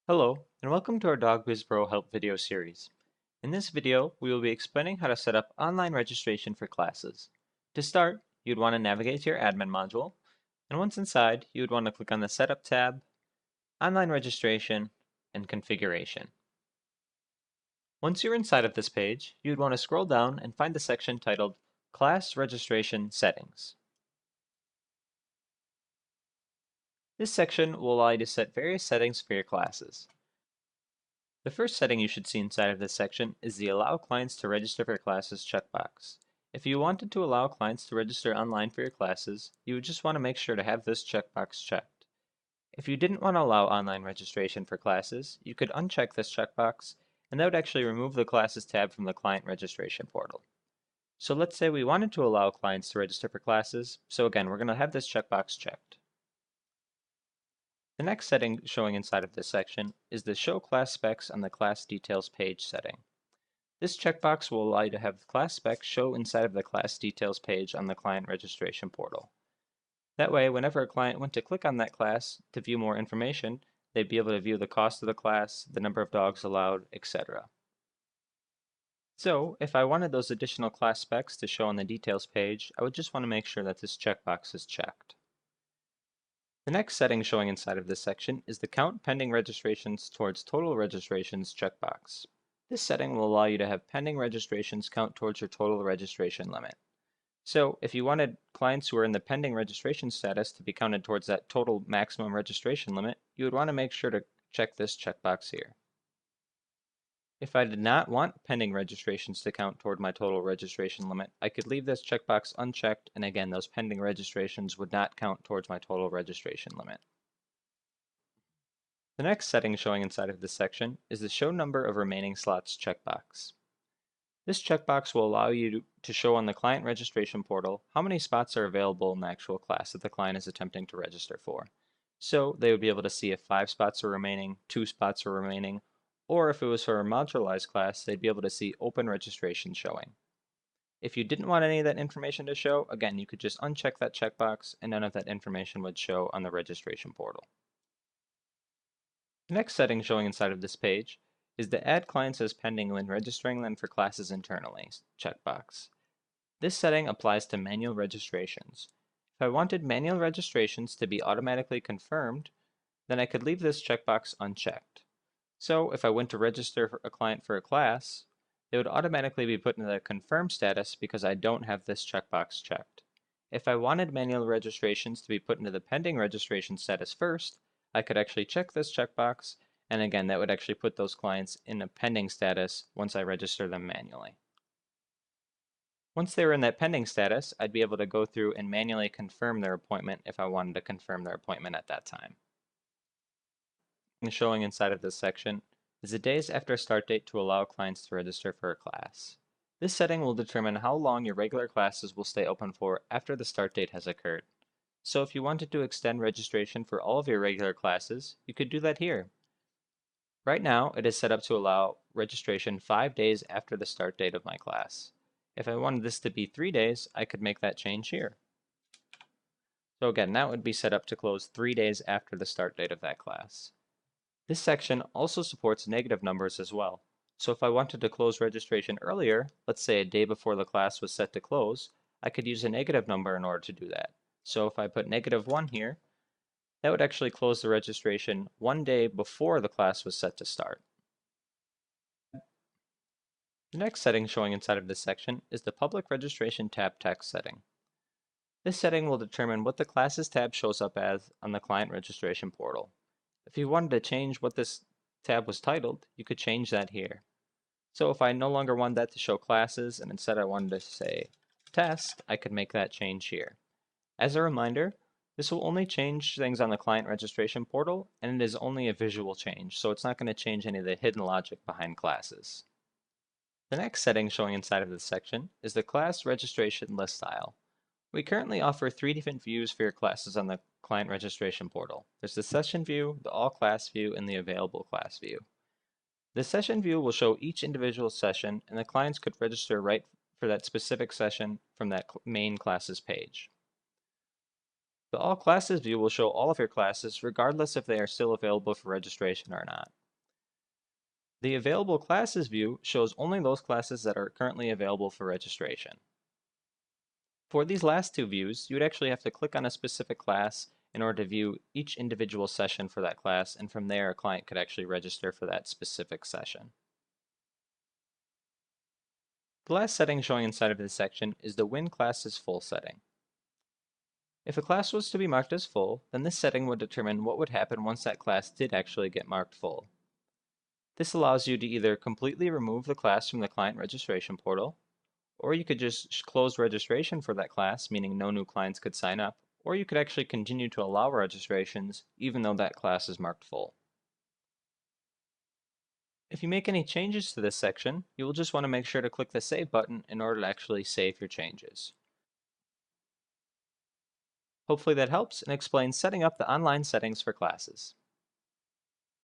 Hello, and welcome to our DogBizPro help video series. In this video, we will be explaining how to set up online registration for classes. To start, you'd want to navigate to your admin module, and once inside, you would want to click on the Setup tab, Online Registration, and Configuration. Once you're inside of this page, you'd want to scroll down and find the section titled Class Registration Settings. This section will allow you to set various settings for your classes. The first setting you should see inside of this section is the Allow Clients to Register for Classes checkbox. If you wanted to allow clients to register online for your classes, you would just want to make sure to have this checkbox checked. If you didn't want to allow online registration for classes, you could uncheck this checkbox, and that would actually remove the Classes tab from the client registration portal. So let's say we wanted to allow clients to register for classes, so again, we're going to have this checkbox checked. The next setting showing inside of this section is the Show Class Specs on the Class Details page setting. This checkbox will allow you to have class specs show inside of the Class Details page on the client registration portal. That way, whenever a client went to click on that class to view more information, they'd be able to view the cost of the class, the number of dogs allowed, etc. So, if I wanted those additional class specs to show on the details page, I would just want to make sure that this checkbox is checked. The next setting showing inside of this section is the Count Pending Registrations towards Total Registrations checkbox. This setting will allow you to have pending registrations count towards your total registration limit. So if you wanted clients who are in the pending registration status to be counted towards that total maximum registration limit, you would want to make sure to check this checkbox here. If I did not want pending registrations to count toward my total registration limit, I could leave this checkbox unchecked, and again, those pending registrations would not count towards my total registration limit. The next setting showing inside of this section is the Show Number of Remaining Slots checkbox. This checkbox will allow you to show on the client registration portal how many spots are available in the actual class that the client is attempting to register for. So they would be able to see if 5 spots are remaining, 2 spots are remaining, or if it was for a modularized class, they'd be able to see open registration showing. If you didn't want any of that information to show, again, you could just uncheck that checkbox and none of that information would show on the registration portal. The next setting showing inside of this page is the Add Clients as Pending when registering them for classes internally checkbox. This setting applies to manual registrations. If I wanted manual registrations to be automatically confirmed, then I could leave this checkbox unchecked. So if I went to register a client for a class, they would automatically be put into the confirmed status because I don't have this checkbox checked. If I wanted manual registrations to be put into the pending registration status first, I could actually check this checkbox, and again, that would actually put those clients in a pending status once I register them manually. Once they were in that pending status, I'd be able to go through and manually confirm their appointment if I wanted to confirm their appointment at that time. And showing inside of this section is the days after start date to allow clients to register for a class. This setting will determine how long your regular classes will stay open for after the start date has occurred. So if you wanted to extend registration for all of your regular classes, you could do that here. Right now, it is set up to allow registration 5 days after the start date of my class. If I wanted this to be 3 days, I could make that change here. So again, that would be set up to close 3 days after the start date of that class. This section also supports negative numbers as well. So if I wanted to close registration earlier, let's say a day before the class was set to close, I could use a negative number in order to do that. So if I put -1 here, that would actually close the registration 1 day before the class was set to start. The next setting showing inside of this section is the Public Registration tab text setting. This setting will determine what the Classes tab shows up as on the client registration portal. If you wanted to change what this tab was titled, you could change that here. So if I no longer wanted that to show classes and instead I wanted to say test, I could make that change here. As a reminder, this will only change things on the client registration portal, and it is only a visual change, so it's not going to change any of the hidden logic behind classes. The next setting showing inside of this section is the class registration list style. We currently offer 3 different views for your classes on the client registration portal. There's the session view, the all class view, and the available class view. The session view will show each individual session, and the clients could register right for that specific session from that main classes page. The All Classes view will show all of your classes regardless if they are still available for registration or not. The Available Classes view shows only those classes that are currently available for registration. For these last two views, you would actually have to click on a specific class in order to view each individual session for that class, and from there a client could actually register for that specific session. The last setting showing inside of this section is the When Class is Full setting. If a class was to be marked as full, then this setting would determine what would happen once that class did actually get marked full. This allows you to either completely remove the class from the client registration portal, or you could just close registration for that class, meaning no new clients could sign up, or you could actually continue to allow registrations even though that class is marked full. If you make any changes to this section, you will just want to make sure to click the Save button in order to actually save your changes. Hopefully that helps and explains setting up the online settings for classes.